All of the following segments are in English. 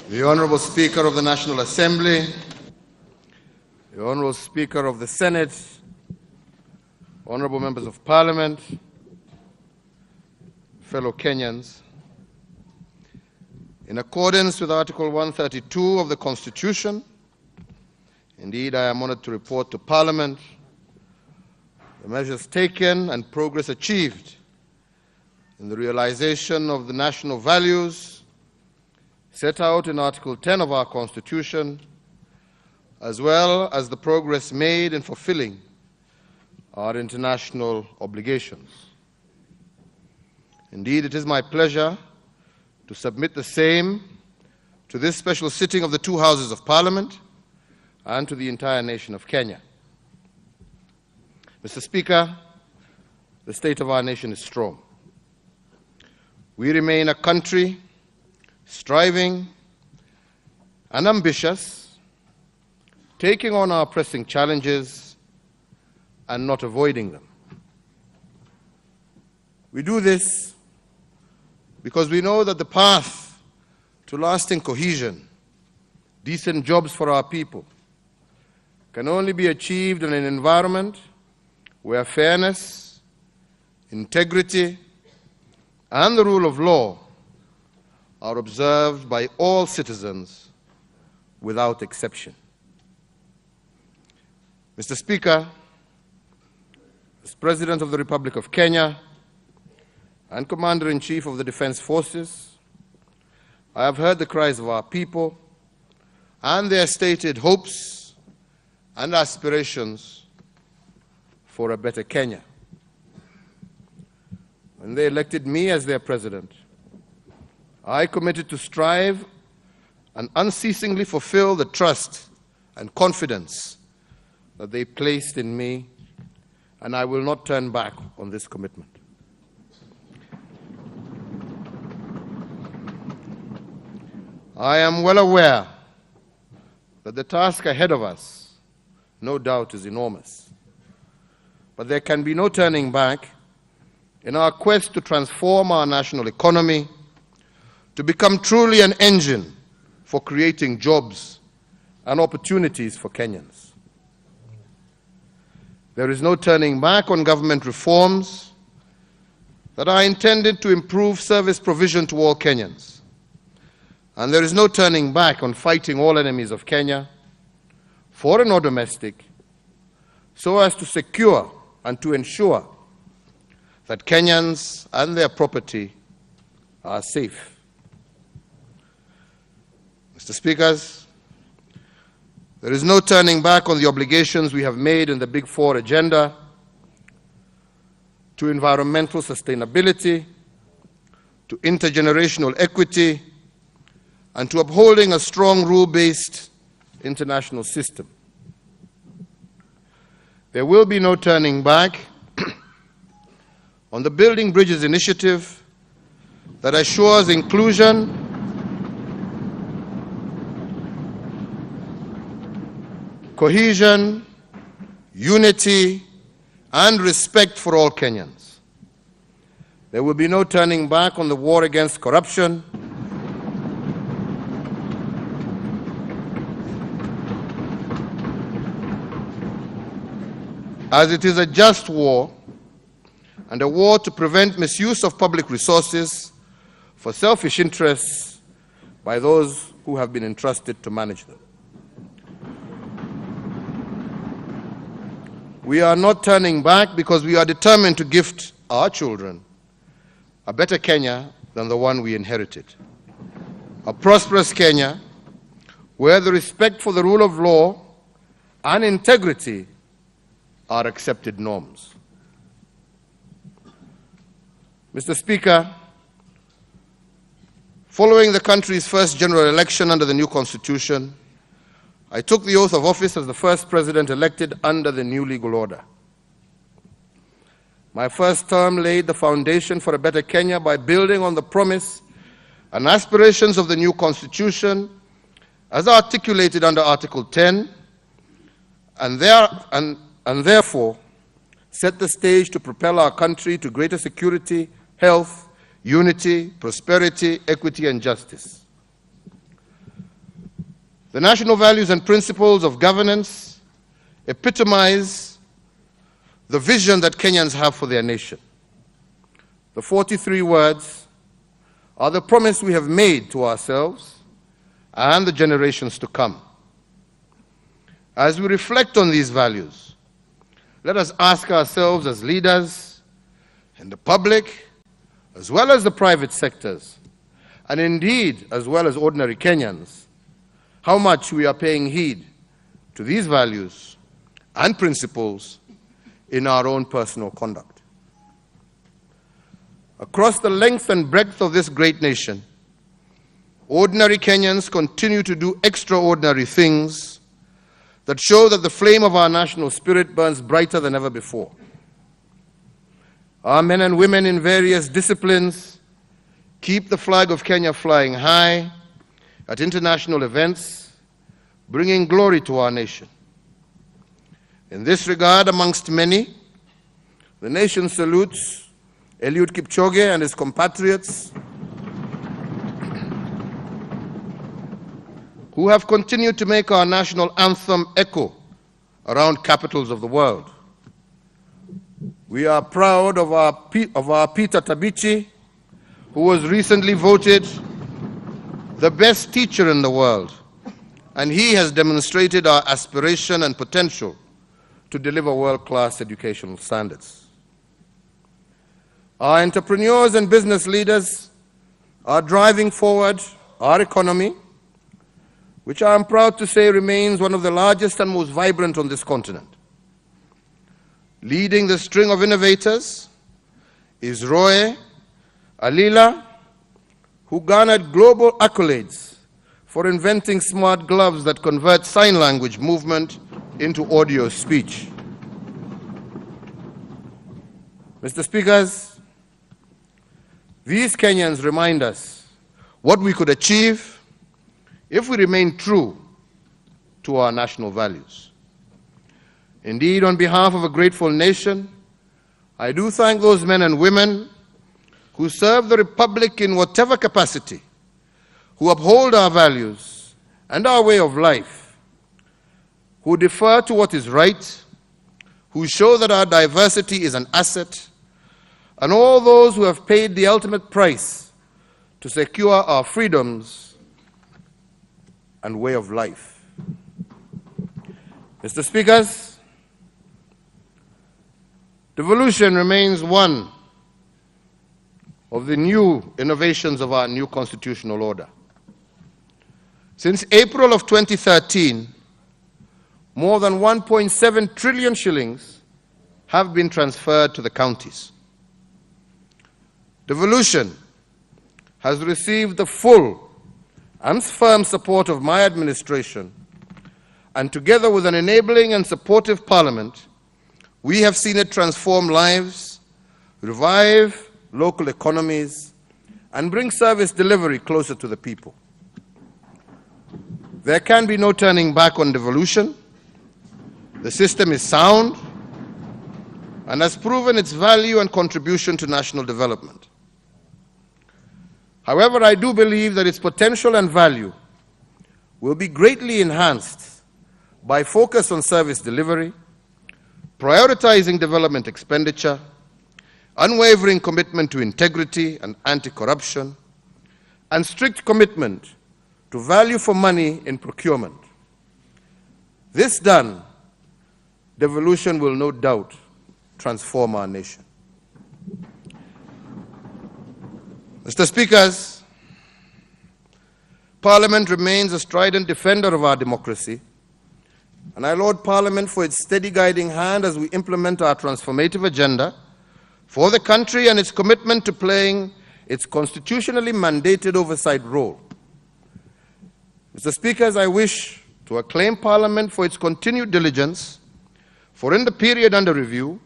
The Honorable Speaker of the National Assembly, the Honorable Speaker of the Senate, Honorable Members of Parliament, fellow Kenyans, in accordance with Article 132 of the Constitution, indeed I am honored to report to Parliament the measures taken and progress achieved in the realization of the national values set out in Article 10 of our Constitution, as well as the progress made in fulfilling our international obligations. Indeed, it is my pleasure to submit the same to this special sitting of the two Houses of Parliament and to the entire nation of Kenya. Mr. Speaker, the state of our nation is strong. We remain a country striving and ambitious, taking on our pressing challenges and not avoiding them. We do this because we know that the path to lasting cohesion, decent jobs for our people, can only be achieved in an environment where fairness, integrity, and the rule of law are observed by all citizens without exception. Mr. Speaker, as President of the Republic of Kenya and Commander-in-Chief of the Defense Forces, I have heard the cries of our people and their stated hopes and aspirations for a better Kenya. When they elected me as their president, I committed to strive and unceasingly fulfill the trust and confidence that they placed in me, and I will not turn back on this commitment. I am well aware that the task ahead of us, no doubt, is enormous. But there can be no turning back in our quest to transform our national economy to become truly an engine for creating jobs and opportunities for Kenyans. There is no turning back on government reforms that are intended to improve service provision to all Kenyans. And there is no turning back on fighting all enemies of Kenya, foreign or domestic, so as to secure and to ensure that Kenyans and their property are safe. Mr. Speakers, there is no turning back on the obligations we have made in the Big Four agenda to environmental sustainability, to intergenerational equity, and to upholding a strong rule-based international system. There will be no turning back on the Building Bridges initiative that assures inclusion, cohesion, unity, and respect for all Kenyans. There will be no turning back on the war against corruption, as it is a just war and a war to prevent misuse of public resources for selfish interests by those who have been entrusted to manage them. We are not turning back because we are determined to gift our children a better Kenya than the one we inherited. A prosperous Kenya where the respect for the rule of law and integrity are accepted norms. Mr. Speaker, following the country's first general election under the new constitution, I took the oath of office as the first president elected under the new legal order. My first term laid the foundation for a better Kenya by building on the promise and aspirations of the new constitution as articulated under Article 10, and therefore set the stage to propel our country to greater security, health, unity, prosperity, equity, and justice. The national values and principles of governance epitomize the vision that Kenyans have for their nation. The 43 words are the promise we have made to ourselves and the generations to come. As we reflect on these values, let us ask ourselves as leaders in the public, as well as the private sectors, and indeed as well as ordinary Kenyans, how much we are paying heed to these values and principles in our own personal conduct. Across the length and breadth of this great nation, ordinary Kenyans continue to do extraordinary things that show that the flame of our national spirit burns brighter than ever before. Our men and women in various disciplines keep the flag of Kenya flying high at international events, bringing glory to our nation. In this regard, amongst many, the nation salutes Eliud Kipchoge and his compatriots who have continued to make our national anthem echo around capitals of the world. We are proud of our Peter Tabichi, who was recently voted the best teacher in the world, and he has demonstrated our aspiration and potential to deliver world-class educational standards. Our entrepreneurs and business leaders are driving forward our economy, which I am proud to say remains one of the largest and most vibrant on this continent. Leading the string of innovators is Roy Alila, who garnered global accolades for inventing smart gloves that convert sign language movement into audio speech. Mr. Speakers, these Kenyans remind us what we could achieve if we remain true to our national values. Indeed, on behalf of a grateful nation, I do thank those men and women who serve the Republic in whatever capacity, who uphold our values and our way of life, who defer to what is right, who show that our diversity is an asset, and all those who have paid the ultimate price to secure our freedoms and way of life. Mr. Speakers, devolution remains one of the new innovations of our new constitutional order. Since April of 2013, more than 1.7 trillion shillings have been transferred to the counties. Devolution has received the full and firm support of my administration, and together with an enabling and supportive Parliament, we have seen it transform lives, revive local economies, and bring service delivery closer to the people. There can be no turning back on devolution. The system is sound and has proven its value and contribution to national development. However, I do believe that its potential and value will be greatly enhanced by focus on service delivery, prioritizing development expenditure, unwavering commitment to integrity and anti-corruption, and strict commitment to value for money in procurement. This done, devolution will no doubt transform our nation. Mr. Speakers, Parliament remains a strident defender of our democracy, and I laud Parliament for its steady guiding hand as we implement our transformative agenda for the country and its commitment to playing its constitutionally mandated oversight role. Mr. Speakers, I wish to acclaim Parliament for its continued diligence, for in the period under review,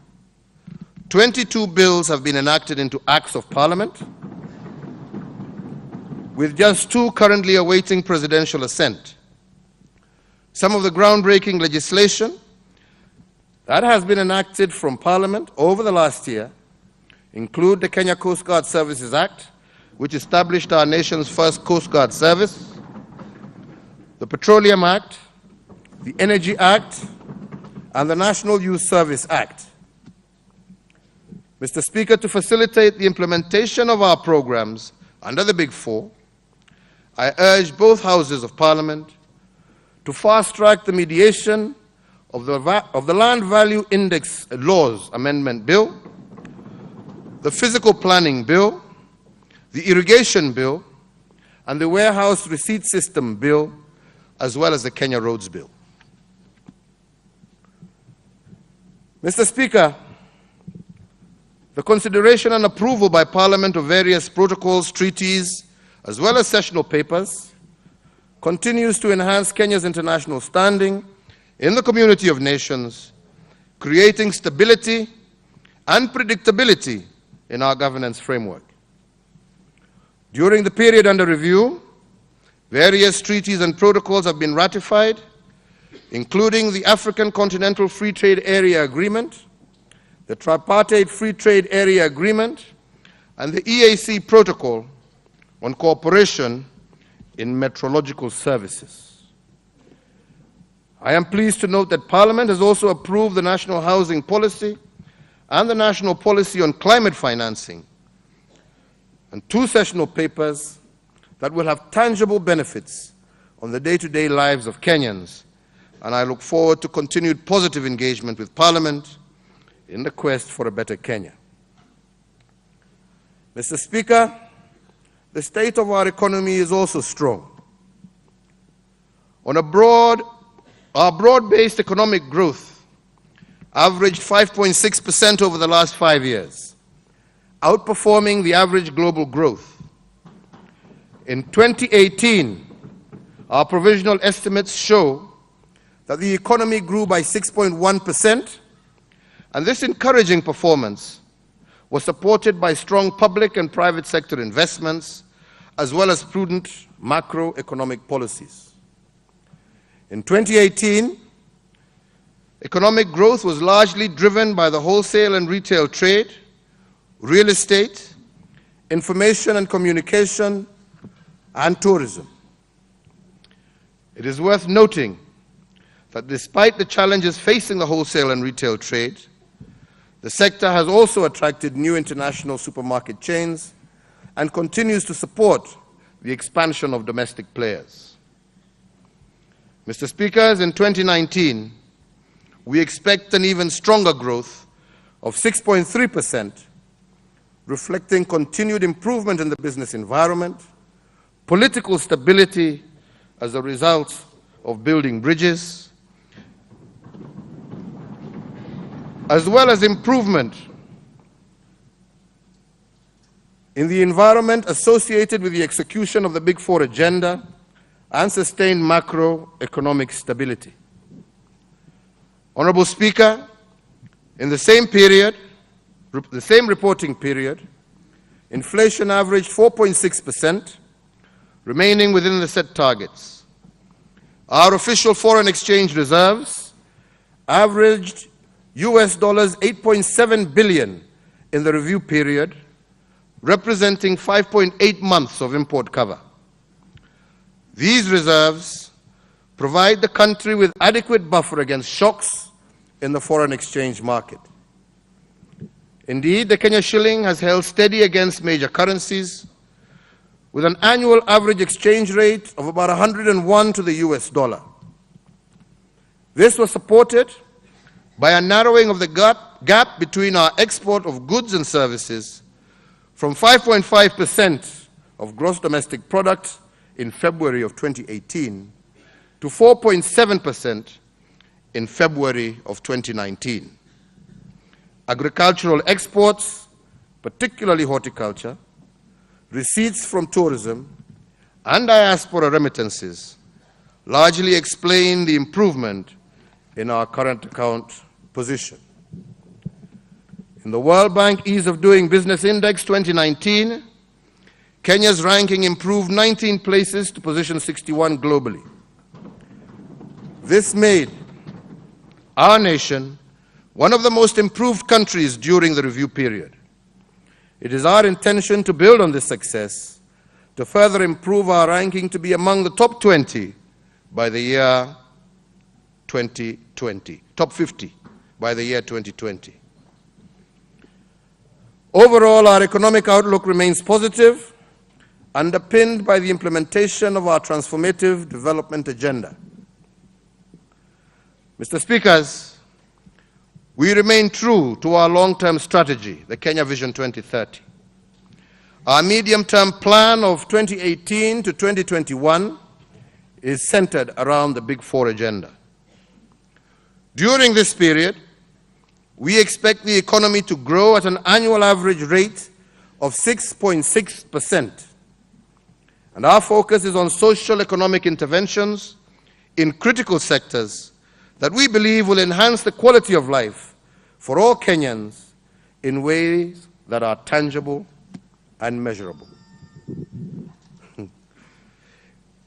22 bills have been enacted into Acts of Parliament, with just 2 currently awaiting presidential assent. Some of the groundbreaking legislation that has been enacted from Parliament over the last year include the Kenya Coast Guard Services Act, which established our nation's first Coast Guard service, the Petroleum Act, the Energy Act, and the National Youth Service Act. Mr. Speaker, to facilitate the implementation of our programs under the Big Four, I urge both Houses of Parliament to fast-track the mediation of the Land Value Index Laws Amendment Bill, the Physical Planning Bill, the Irrigation Bill, and the Warehouse Receipt System Bill, as well as the Kenya Roads Bill. Mr. Speaker, the consideration and approval by Parliament of various protocols, treaties, as well as sessional papers continues to enhance Kenya's international standing in the community of nations, creating stability and predictability in our governance framework. During the period under review, various treaties and protocols have been ratified, including the African Continental Free Trade Area Agreement, the Tripartite Free Trade Area Agreement, and the EAC Protocol on Cooperation in Meteorological Services. I am pleased to note that Parliament has also approved the National Housing Policy and the National Policy on Climate Financing, and two sessional papers that will have tangible benefits on the day-to-day lives of Kenyans, and I look forward to continued positive engagement with Parliament in the quest for a better Kenya. Mr. Speaker, the state of our economy is also strong. Our broad-based economic growth averaged 5.6% over the last 5 years, outperforming the average global growth. In 2018, our provisional estimates show that the economy grew by 6.1%, and this encouraging performance was supported by strong public and private sector investments, as well as prudent macroeconomic policies. In 2018, economic growth was largely driven by the wholesale and retail trade, real estate, information and communication, and tourism. It is worth noting that despite the challenges facing the wholesale and retail trade, the sector has also attracted new international supermarket chains and continues to support the expansion of domestic players. Mr. Speaker, in 2019, we expect an even stronger growth of 6.3%, reflecting continued improvement in the business environment, political stability as a result of building bridges, as well as improvement in the environment associated with the execution of the Big Four agenda and sustained macroeconomic stability. Honorable Speaker, in the same reporting period, inflation averaged 4.6%, remaining within the set targets. Our official foreign exchange reserves averaged US dollars 8.7 billion in the review period, representing 5.8 months of import cover. These reserves provide the country with adequate buffer against shocks in the foreign exchange market. Indeed, the Kenya shilling has held steady against major currencies, with an annual average exchange rate of about 101 to the US dollar. This was supported by a narrowing of the gap between our export of goods and services from 5.5% of gross domestic product in February of 2018 to 4.7% in February of 2019. Agricultural exports, particularly horticulture, receipts from tourism, and diaspora remittances largely explain the improvement in our current account position. In the World Bank Ease of Doing Business Index 2019, Kenya's ranking improved 19 places to position 61 globally. This made our nation one of the most improved countries during the review period. It is our intention to build on this success to further improve our ranking to be among the top 20 by the year 2020, top 50 by the year 2020. Overall, our economic outlook remains positive, underpinned by the implementation of our transformative development agenda. Mr. Speakers, we remain true to our long-term strategy, the Kenya Vision 2030. Our medium-term plan of 2018 to 2021 is centered around the Big Four agenda. During this period, we expect the economy to grow at an annual average rate of 6.6%. And our focus is on social economic interventions in critical sectors that we believe will enhance the quality of life for all Kenyans in ways that are tangible and measurable.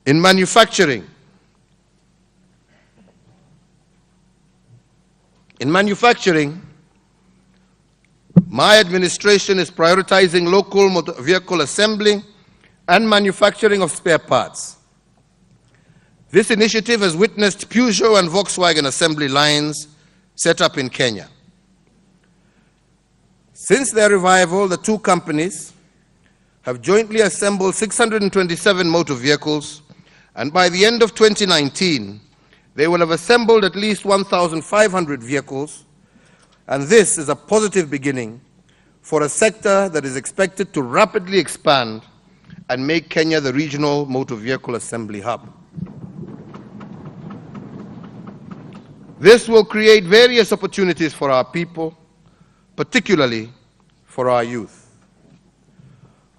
In manufacturing, my administration is prioritizing local motor vehicle assembly and manufacturing of spare parts. This initiative has witnessed Peugeot and Volkswagen assembly lines set up in Kenya. Since their revival, the two companies have jointly assembled 627 motor vehicles, and by the end of 2019, they will have assembled at least 1,500 vehicles, and this is a positive beginning for a sector that is expected to rapidly expand and make Kenya the regional motor vehicle assembly hub. This will create various opportunities for our people, particularly for our youth.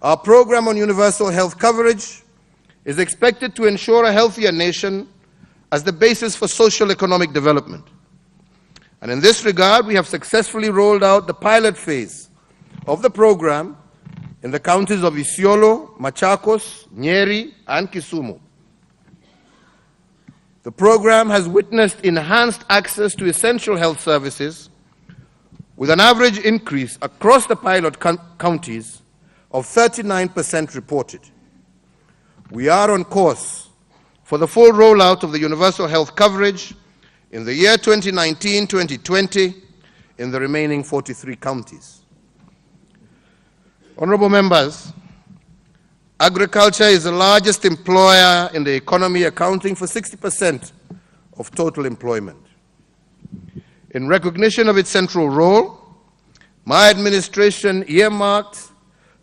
Our program on universal health coverage is expected to ensure a healthier nation as the basis for social economic development. And in this regard, we have successfully rolled out the pilot phase of the program in the counties of Isiolo, Machakos, Nyeri, and Kisumu. The program has witnessed enhanced access to essential health services with an average increase across the pilot counties of 39% reported. We are on course for the full rollout of the universal health coverage in the year 2019-2020 in the remaining 43 counties. Honorable members, agriculture is the largest employer in the economy, accounting for 60% of total employment. In recognition of its central role, my administration earmarked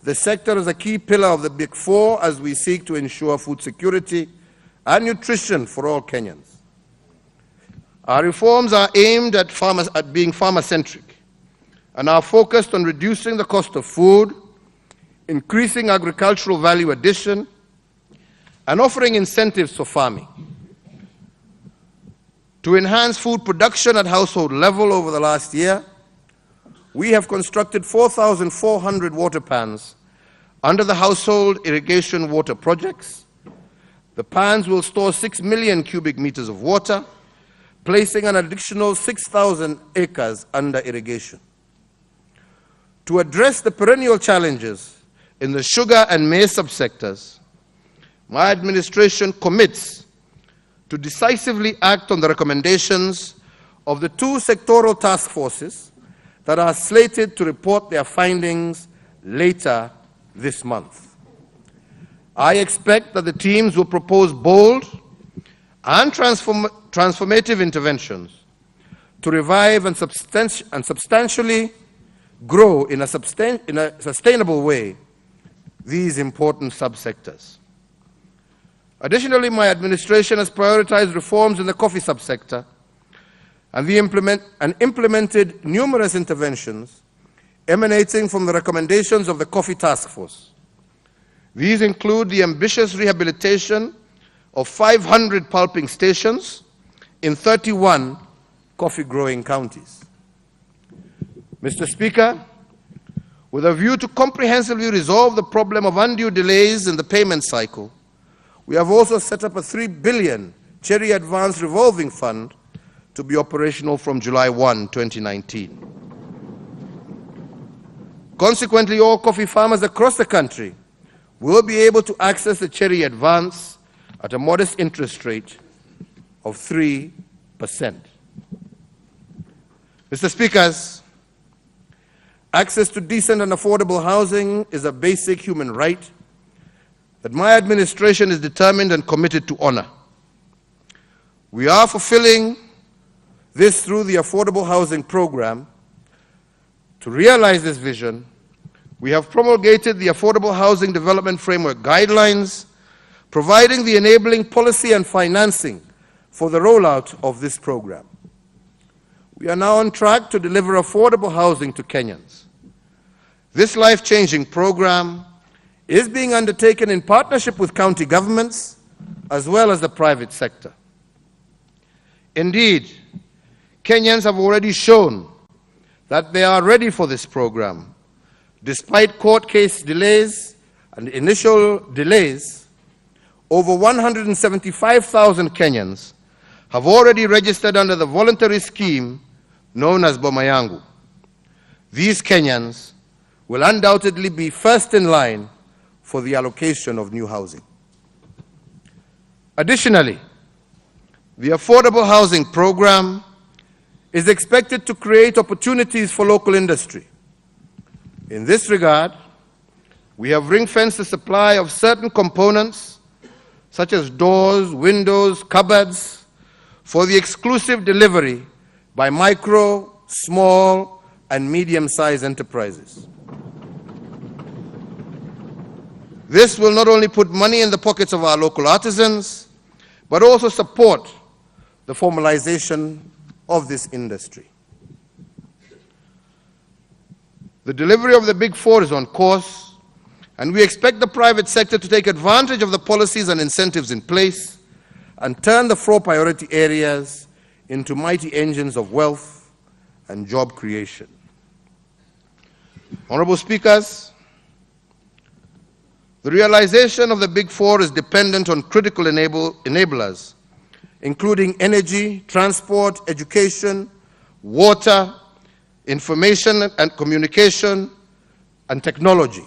the sector as a key pillar of the Big Four as we seek to ensure food security and nutrition for all Kenyans. Our reforms are aimed at being farmer-centric and are focused on reducing the cost of food, increasing agricultural value addition, and offering incentives for farming. To enhance food production at household level over the last year, we have constructed 4,400 water pans under the household irrigation water projects. The pans will store 6 million cubic meters of water, placing an additional 6,000 acres under irrigation. To address the perennial challenges in the sugar and maize subsectors, my administration commits to decisively act on the recommendations of the two sectoral task forces that are slated to report their findings later this month. I expect that the teams will propose bold and transformative interventions to revive and substantially grow in a sustainable way these important subsectors. Additionally, my administration has prioritized reforms in the coffee subsector and implemented numerous interventions emanating from the recommendations of the Coffee Task Force. These include the ambitious rehabilitation of 500 pulping stations in 31 coffee-growing counties. Mr. Speaker, with a view to comprehensively resolve the problem of undue delays in the payment cycle, we have also set up a 3 billion Cherry Advance Revolving Fund to be operational from July 1, 2019. Consequently, all coffee farmers across the country will be able to access the Cherry Advance at a modest interest rate of 3%. Mr. Speakers, access to decent and affordable housing is a basic human right that my administration is determined and committed to honor. We are fulfilling this through the Affordable Housing Program. To realize this vision, we have promulgated the Affordable Housing Development Framework Guidelines, providing the enabling policy and financing for the rollout of this program. We are now on track to deliver affordable housing to Kenyans. This life-changing program is being undertaken in partnership with county governments as well as the private sector. Indeed, Kenyans have already shown that they are ready for this program. Despite court case delays and initial delays, over 175,000 Kenyans have already registered under the voluntary scheme known as Boma Yangu. These Kenyans will undoubtedly be first in line for the allocation of new housing. Additionally, the Affordable Housing Program is expected to create opportunities for local industry. In this regard, we have ring-fenced the supply of certain components, such as doors, windows, cupboards, for the exclusive delivery by micro, small, and medium-sized enterprises. This will not only put money in the pockets of our local artisans, but also support the formalization of this industry. The delivery of the Big Four is on course, and we expect the private sector to take advantage of the policies and incentives in place and turn the four priority areas into mighty engines of wealth and job creation. Honorable Speakers, the realization of the Big Four is dependent on critical enablers, including energy, transport, education, water, information and communication, and technology.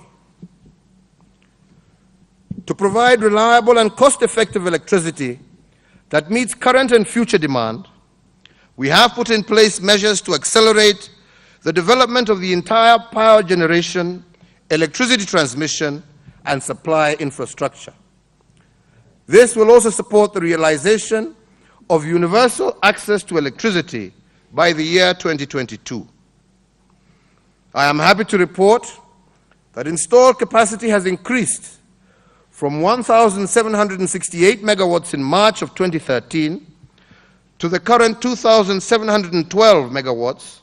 To provide reliable and cost-effective electricity that meets current and future demand, we have put in place measures to accelerate the development of the entire power generation, electricity transmission, and supply infrastructure. This will also support the realization of universal access to electricity by the year 2022. I am happy to report that installed capacity has increased from 1,768 megawatts in March of 2013 to the current 2,712 megawatts,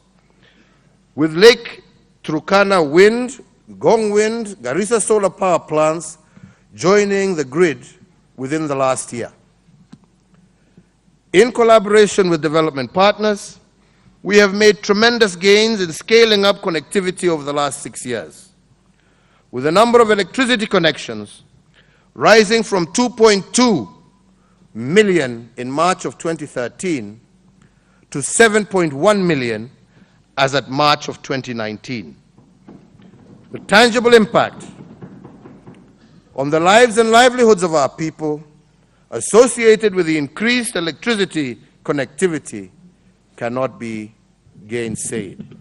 with Lake Turkana Wind, Gong Wind, Garissa solar power plants joining the grid within the last year. In collaboration with development partners, we have made tremendous gains in scaling up connectivity over the last 6 years, with the number of electricity connections rising from 2.2 million in March of 2013 to 7.1 million as at March of 2019. The tangible impact on the lives and livelihoods of our people associated with the increased electricity connectivity cannot be gainsaid.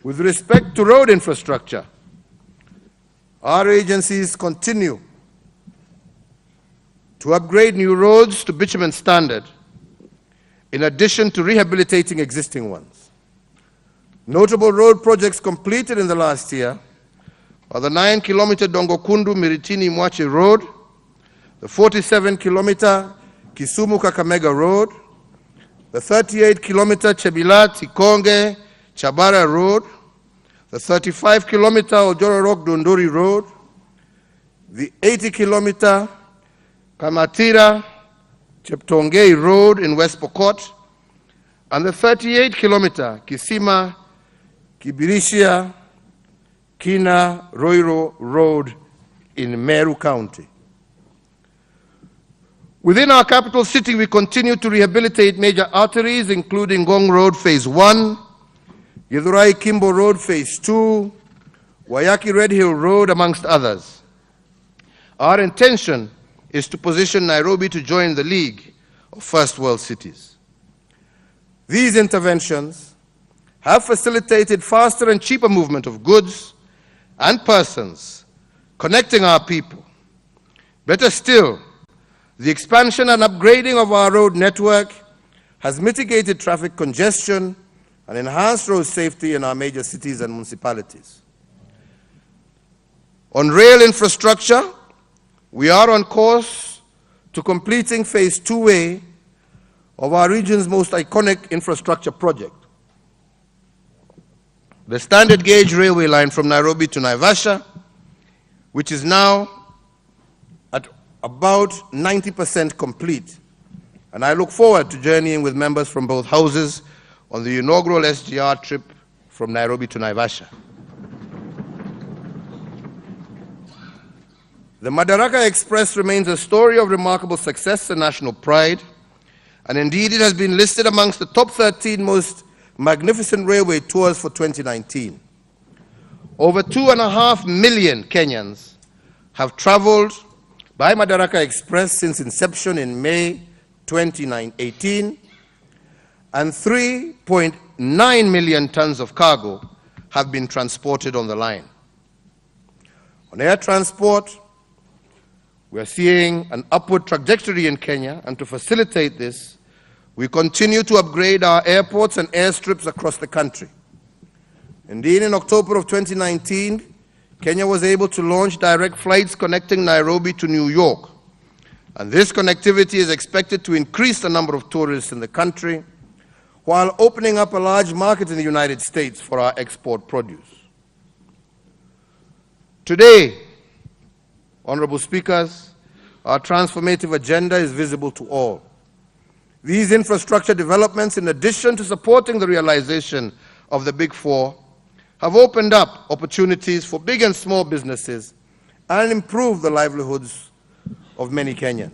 With respect to road infrastructure, our agencies continue to upgrade new roads to bitumen standard, in addition to rehabilitating existing ones. Notable road projects completed in the last year are the 9-kilometer Dongokundu Miritini Mwache Road, the 47-kilometer Kisumu Kakamega Road, the 38-kilometer Chebilat Ikonge Chabara Road, the 35-kilometer Ojoro Rock Dondori Road, the 80-kilometer Kamatira Cheptongei Road in West Pokot, and the 38-kilometer Kisima Kibirishia Kina Roiro Road in Meru County. Within our capital city, we continue to rehabilitate major arteries, including Gong Road Phase 1, Githurai Kimbo Road Phase 2, Wayaki Red Hill Road, amongst others. Our intention is to position Nairobi to join the League of First World Cities. These interventions have facilitated faster and cheaper movement of goods and persons, connecting our people. Better still, the expansion and upgrading of our road network has mitigated traffic congestion and enhanced road safety in our major cities and municipalities. On rail infrastructure, we are on course to completing Phase 2A of our region's most iconic infrastructure project, the standard gauge railway line from Nairobi to Naivasha, which is now at about 90% complete. And I look forward to journeying with members from both houses on the inaugural SGR trip from Nairobi to Naivasha. The Madaraka Express remains a story of remarkable success and national pride, and indeed it has been listed amongst the top 13 most magnificent railway tours for 2019. Over 2.5 million Kenyans have traveled by Madaraka Express since inception in May 2018, and 3.9 million tons of cargo have been transported on the line. On air transport, we are seeing an upward trajectory in Kenya, and to facilitate this, we continue to upgrade our airports and airstrips across the country. Indeed, in October of 2019, Kenya was able to launch direct flights connecting Nairobi to New York. And this connectivity is expected to increase the number of tourists in the country, while opening up a large market in the United States for our export produce. Today, honorable speakers, our transformative agenda is visible to all. These infrastructure developments, in addition to supporting the realization of the Big Four, have opened up opportunities for big and small businesses and improved the livelihoods of many Kenyans.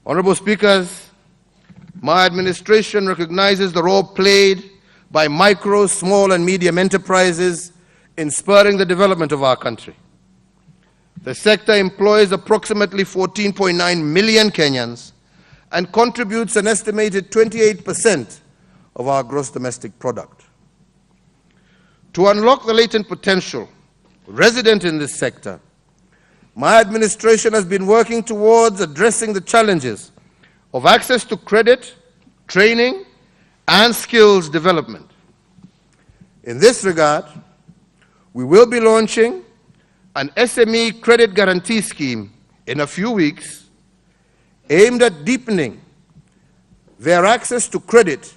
Honorable speakers, my administration recognizes the role played by micro, small, and medium enterprises in spurring the development of our country. The sector employs approximately 14.9 million Kenyans and contributes an estimated 28% of our gross domestic product. To unlock the latent potential resident in this sector, my administration has been working towards addressing the challenges of access to credit, training, and skills development. In this regard, we will be launching an SME credit guarantee scheme in a few weeks aimed at deepening their access to credit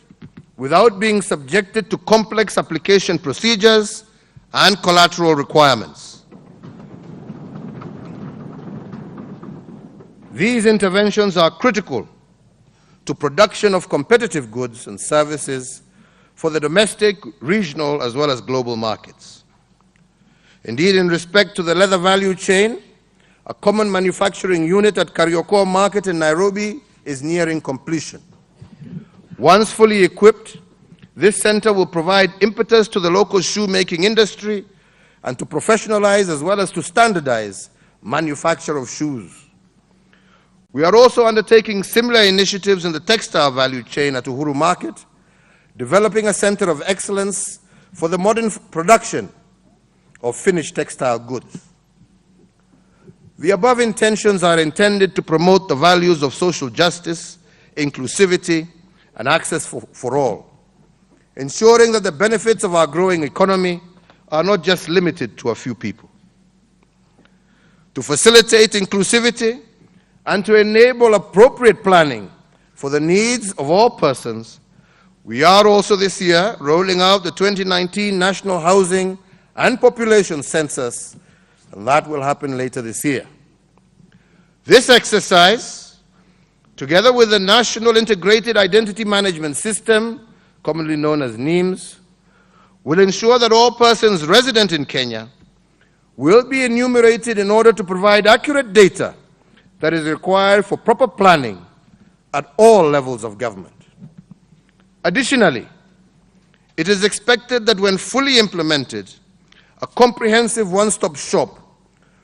without being subjected to complex application procedures and collateral requirements. These interventions are critical to production of competitive goods and services for the domestic, regional, as well as global markets. Indeed, in respect to the leather value chain, a common manufacturing unit at Kariokor Market in Nairobi is nearing completion. Once fully equipped, this center will provide impetus to the local shoemaking industry and to professionalize as well as to standardize manufacture of shoes. We are also undertaking similar initiatives in the textile value chain at Uhuru Market, developing a center of excellence for the modern production of finished textile goods. The above intentions are intended to promote the values of social justice, inclusivity, and access for all, ensuring that the benefits of our growing economy are not just limited to a few people. To facilitate inclusivity and to enable appropriate planning for the needs of all persons, we are also this year rolling out the 2019 National Housing and Population Census, and that will happen later this year. This exercise, together with the National Integrated Identity Management System, commonly known as NIMS, will ensure that all persons resident in Kenya will be enumerated in order to provide accurate data that is required for proper planning at all levels of government. Additionally, it is expected that when fully implemented, a comprehensive one-stop shop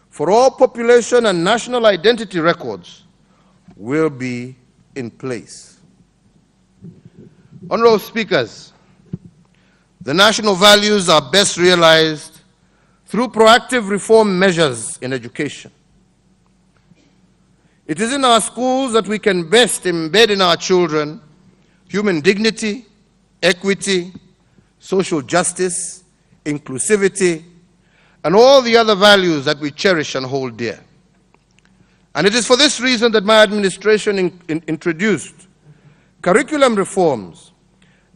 for all population and national identity records will be in place. Honorable Speakers, the national values are best realized through proactive reform measures in education. It is in our schools that we can best embed in our children human dignity, equity, social justice, inclusivity, and all the other values that we cherish and hold dear. And it is for this reason that my administration introduced curriculum reforms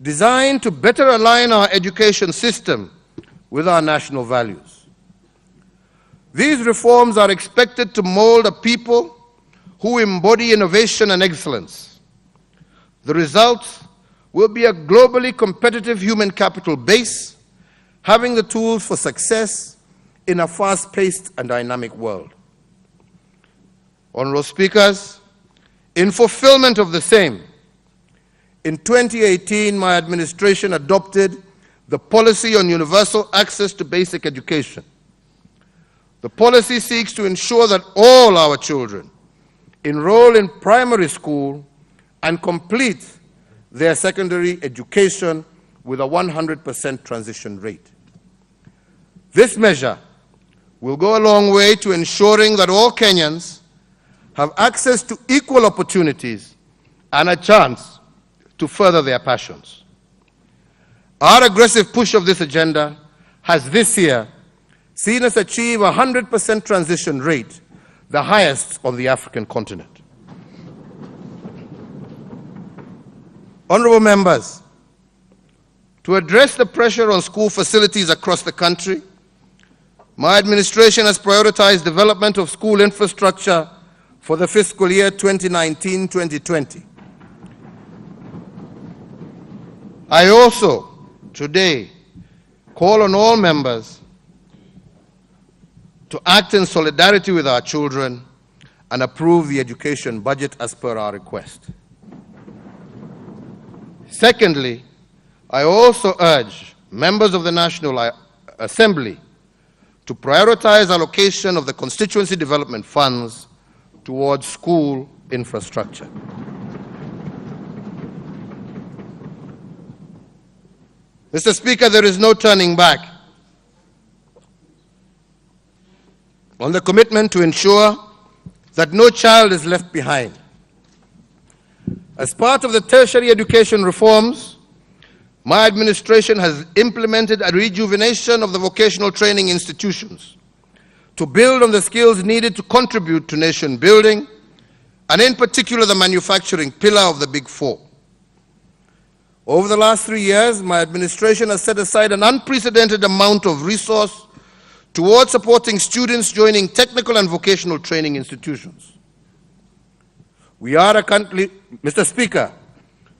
designed to better align our education system with our national values. These reforms are expected to mold a people who embody innovation and excellence. The result will be a globally competitive human capital base, having the tools for success in a fast-paced and dynamic world. Honorable Speakers, in fulfillment of the same, in 2018, my administration adopted the policy on universal access to basic education. The policy seeks to ensure that all our children enroll in primary school and complete their secondary education with a 100% transition rate. This measure will go a long way to ensuring that all Kenyans have access to equal opportunities and a chance to further their passions. Our aggressive push of this agenda has this year seen us achieve a 100% transition rate, the highest on the African continent. Honorable members, to address the pressure on school facilities across the country, my administration has prioritized development of school infrastructure for the fiscal year 2019-2020. I also, today, call on all members to act in solidarity with our children and approve the education budget as per our request. Secondly, I also urge members of the National Assembly to prioritize allocation of the constituency development funds towards school infrastructure. Mr. Speaker, there is no turning back on the commitment to ensure that no child is left behind. As part of the tertiary education reforms, my administration has implemented a rejuvenation of the vocational training institutions to build on the skills needed to contribute to nation building, and in particular the manufacturing pillar of the Big Four. Over the last 3 years, my administration has set aside an unprecedented amount of resource towards supporting students joining technical and vocational training institutions. We are a country, Mr. Speaker,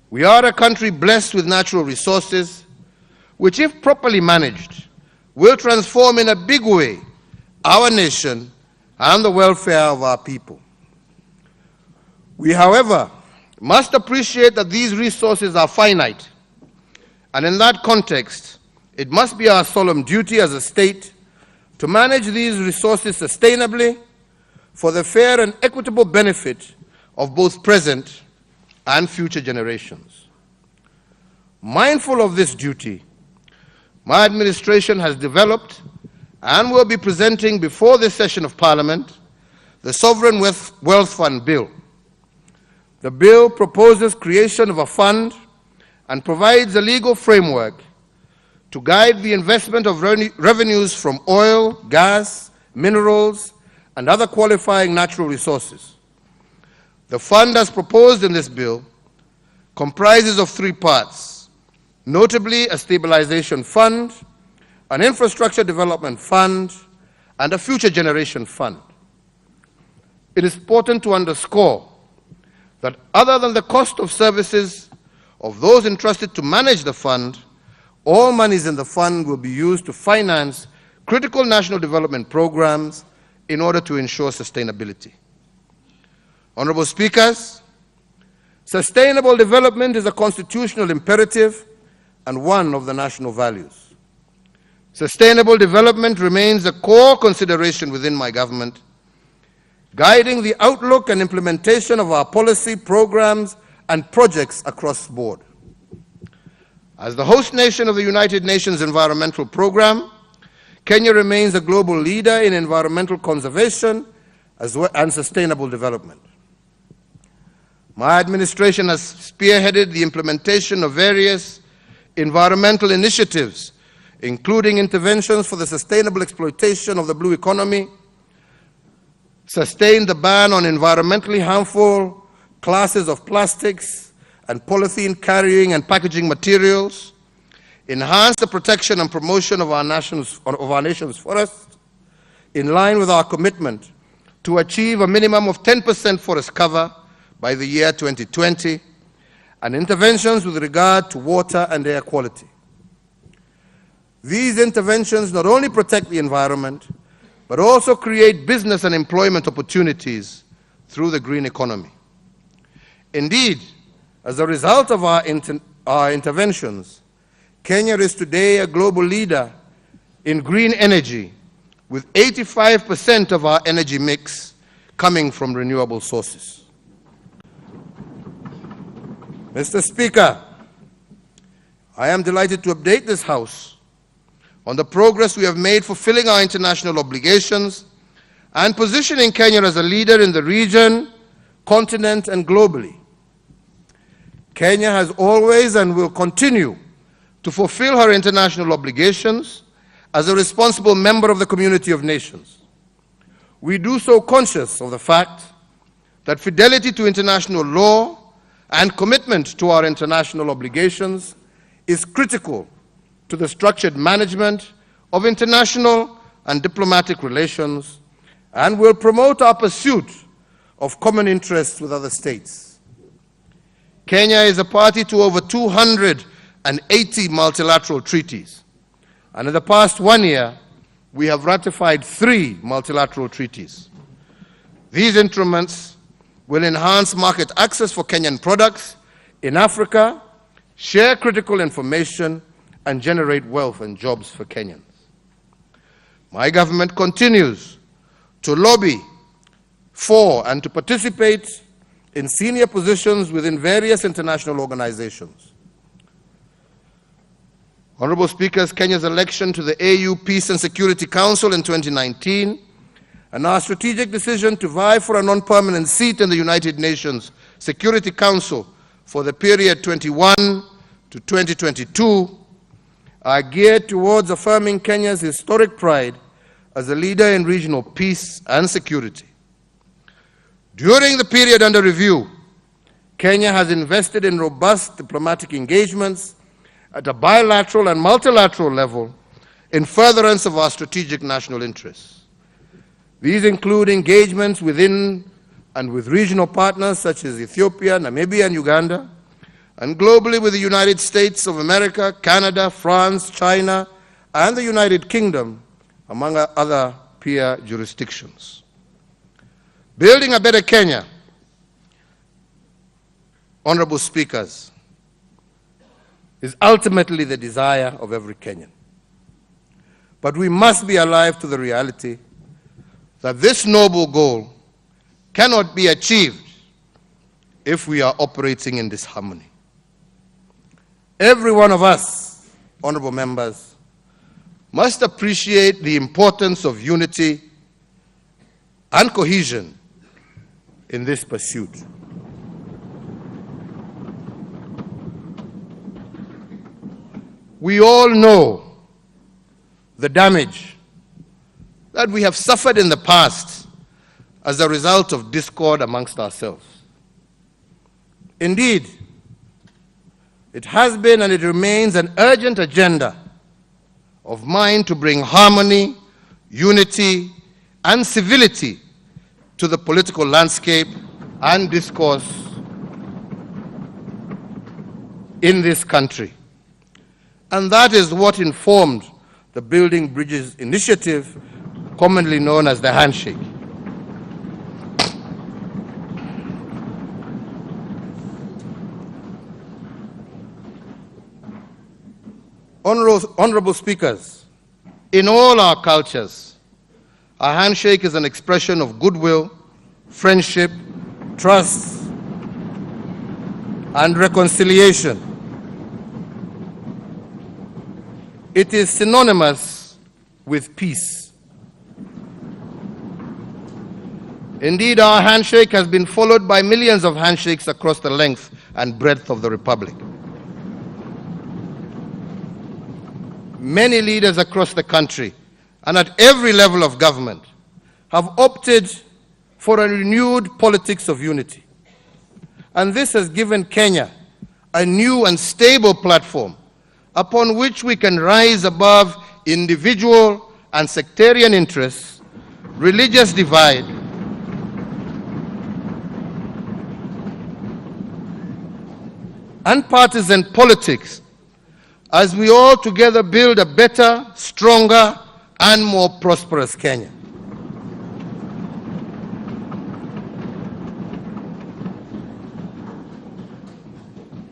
we are a country blessed with natural resources, which, if properly managed, will transform in a big way our nation and the welfare of our people. We, however, must appreciate that these resources are finite, and in that context, it must be our solemn duty as a state to manage these resources sustainably for the fair and equitable benefit of both present and future generations. Mindful of this duty, my administration has developed and will be presenting before this session of Parliament the Sovereign Wealth Fund Bill. The bill proposes creation of a fund and provides a legal framework to guide the investment of revenues from oil, gas, minerals, and other qualifying natural resources. The fund as proposed in this bill comprises of 3 parts, notably a stabilization fund, an infrastructure development fund, and a future generation fund. It is important to underscore that other than the cost of services of those entrusted to manage the fund, all monies in the fund will be used to finance critical national development programs in order to ensure sustainability. Honorable Speakers, sustainable development is a constitutional imperative and one of the national values. Sustainable development remains a core consideration within my government, guiding the outlook and implementation of our policy, programs, and projects across the board. As the host nation of the United Nations Environmental Programme, Kenya remains a global leader in environmental conservation and sustainable development. My administration has spearheaded the implementation of various environmental initiatives, including interventions for the sustainable exploitation of the blue economy, sustained the ban on environmentally harmful classes of plastics and polythene carrying and packaging materials, enhanced the protection and promotion of our nation's forests, in line with our commitment to achieve a minimum of 10% forest cover by the year 2020, and interventions with regard to water and air quality. These interventions not only protect the environment, but also create business and employment opportunities through the green economy. Indeed, as a result of our interventions, Kenya is today a global leader in green energy, with 85% of our energy mix coming from renewable sources. Mr. Speaker, I am delighted to update this House on the progress we have made fulfilling our international obligations and positioning Kenya as a leader in the region, continent, and globally. Kenya has always and will continue to fulfill her international obligations as a responsible member of the community of nations. We do so conscious of the fact that fidelity to international law and commitment to our international obligations is critical to the structured management of international and diplomatic relations, and will promote our pursuit of common interests with other states. Kenya is a party to over 280 multilateral treaties, and in the past 1 year, we have ratified 3 multilateral treaties. These instruments will enhance market access for Kenyan products in Africa, share critical information, and generate wealth and jobs for Kenyans. My government continues to lobby for and to participate in senior positions within various international organizations. Honorable Speakers, Kenya's election to the AU Peace and Security Council in 2019 and our strategic decision to vie for a non-permanent seat in the United Nations Security Council for the period 21 to 2022 are geared towards affirming Kenya's historic pride as a leader in regional peace and security. During the period under review, Kenya has invested in robust diplomatic engagements at a bilateral and multilateral level in furtherance of our strategic national interests. These include engagements within and with regional partners such as Ethiopia, Namibia, and Uganda, and globally with the United States of America, Canada, France, China, and the United Kingdom, among other peer jurisdictions. Building a better Kenya, honorable speakers, is ultimately the desire of every Kenyan. But we must be alive to the reality that this noble goal cannot be achieved if we are operating in disharmony. Every one of us, honorable members, must appreciate the importance of unity and cohesion in this pursuit. We all know the damage that we have suffered in the past as a result of discord amongst ourselves. Indeed, it has been and it remains an urgent agenda of mine to bring harmony, unity, and civility to the political landscape and discourse in this country. And that is what informed the Building Bridges initiative, commonly known as the handshake. Honorable speakers, in all our cultures, a handshake is an expression of goodwill, friendship, trust, and reconciliation. It is synonymous with peace. Indeed, our handshake has been followed by millions of handshakes across the length and breadth of the Republic. Many leaders across the country and at every level of government have opted for a renewed politics of unity. And this has given Kenya a new and stable platform upon which we can rise above individual and sectarian interests, religious divide, and partisan politics, as we all together build a better, stronger, and more prosperous Kenya.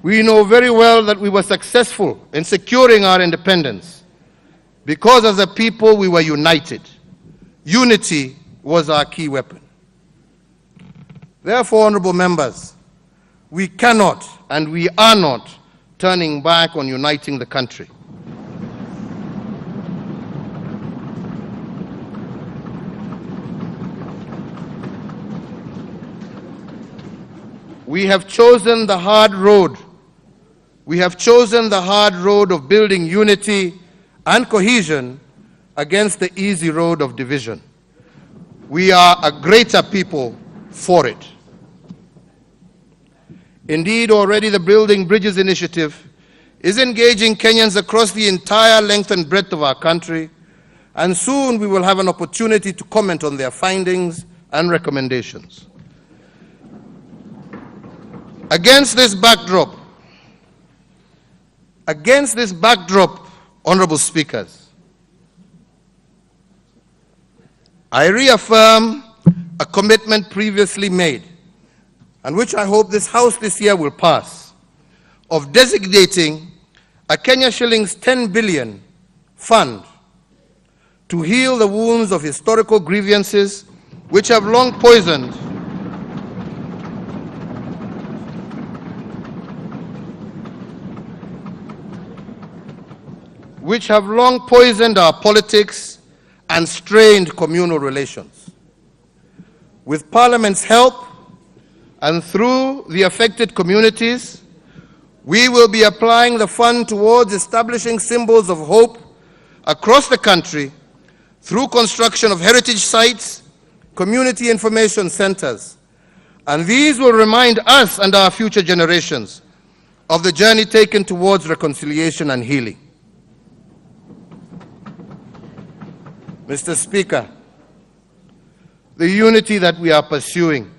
We know very well that we were successful in securing our independence because as a people we were united. Unity was our key weapon. Therefore, honorable members, we cannot and we are not turning back on uniting the country. We have chosen the hard road. We have chosen the hard road of building unity and cohesion against the easy road of division. We are a greater people for it. Indeed, already the Building Bridges initiative is engaging Kenyans across the entire length and breadth of our country, and soon we will have an opportunity to comment on their findings and recommendations. Against this backdrop, honorable speakers, I reaffirm a commitment previously made, and which I hope this House this year will pass, of designating a Kenya shillings 10 billion fund to heal the wounds of historical grievances which have long poisoned our politics and strained communal relations. With Parliament's help and through the affected communities, we will be applying the fund towards establishing symbols of hope across the country through construction of heritage sites, community information centers. And these will remind us and our future generations of the journey taken towards reconciliation and healing. Mr. Speaker, the unity that we are pursuing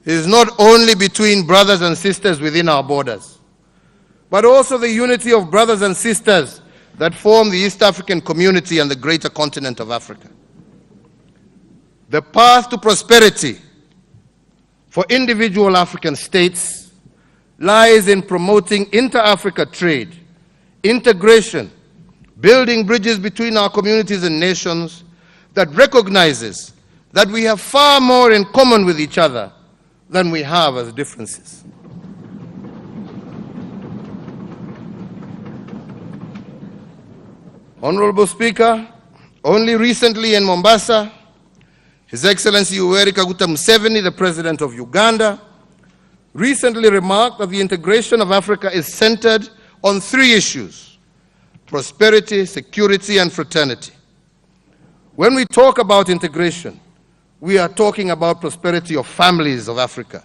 is not only between brothers and sisters within our borders, but also the unity of brothers and sisters that form the East African community and the greater continent of Africa. The path to prosperity for individual African states lies in promoting inter-Africa trade, integration, building bridges between our communities and nations that recognizes that we have far more in common with each other than we have as differences. Honorable Speaker, only recently in Mombasa, His Excellency Yoweri Kaguta Museveni, the President of Uganda, recently remarked that the integration of Africa is centered on three issues: prosperity, security, and fraternity. When we talk about integration, we are talking about prosperity of families of Africa.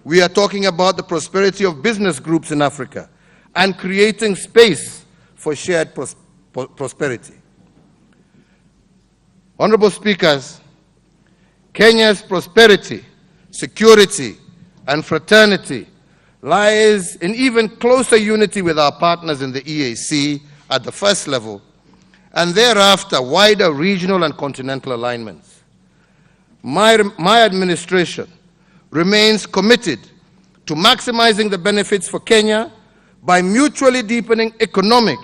We are talking about the prosperity of business groups in Africa and creating space for shared prosperity. Honorable Speakers, Kenya's prosperity, security, and fraternity lies in even closer unity with our partners in the EAC at the first level, and thereafter wider regional and continental alignments. My administration remains committed to maximizing the benefits for Kenya by mutually deepening economic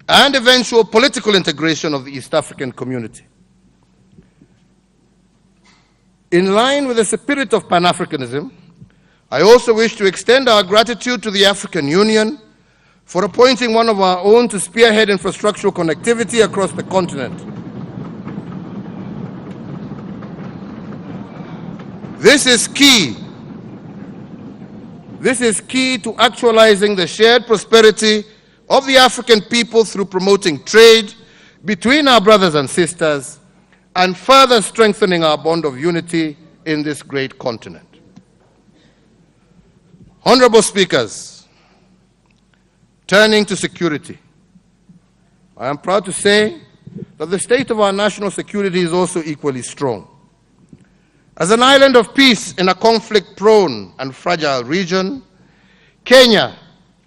and eventual political integration of the East African community. In line with the spirit of Pan-Africanism, I also wish to extend our gratitude to the African Union for appointing one of our own to spearhead infrastructural connectivity across the continent. This is key. This is key to actualizing the shared prosperity of the African people through promoting trade between our brothers and sisters and further strengthening our bond of unity in this great continent. Honorable speakers, turning to security, I am proud to say that the state of our national security is also equally strong. As an island of peace in a conflict-prone and fragile region, Kenya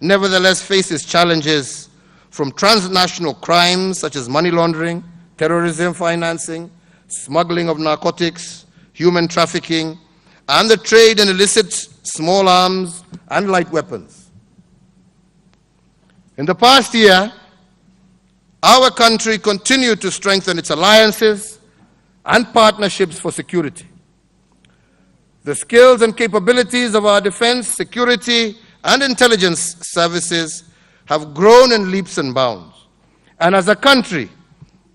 nevertheless faces challenges from transnational crimes such as money laundering, terrorism financing, smuggling of narcotics, human trafficking, and the trade in illicit small arms and light weapons. In the past year, our country continued to strengthen its alliances and partnerships for security. The skills and capabilities of our defense, security, and intelligence services have grown in leaps and bounds. And as a country,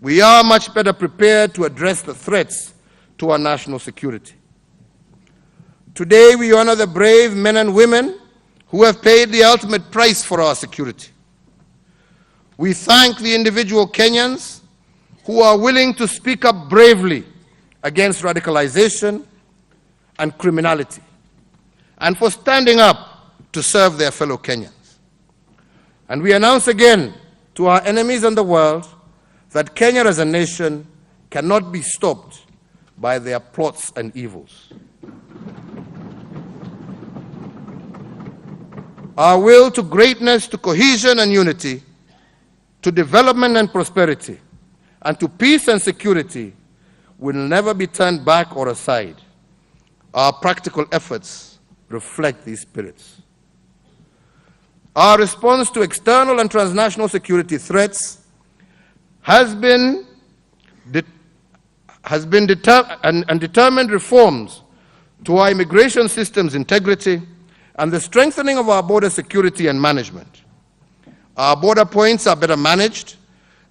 we are much better prepared to address the threats to our national security. Today, we honor the brave men and women who have paid the ultimate price for our security. We thank the individual Kenyans who are willing to speak up bravely against radicalization and criminality, and for standing up to serve their fellow Kenyans. And we announce again to our enemies in the world that Kenya as a nation cannot be stopped by their plots and evils. Our will to greatness, to cohesion and unity, to development and prosperity, and to peace and security will never be turned back or aside. Our practical efforts reflect these spirits. Our response to external and transnational security threats has been determined reforms to our immigration system's integrity and the strengthening of our border security and management. Our border points are better managed,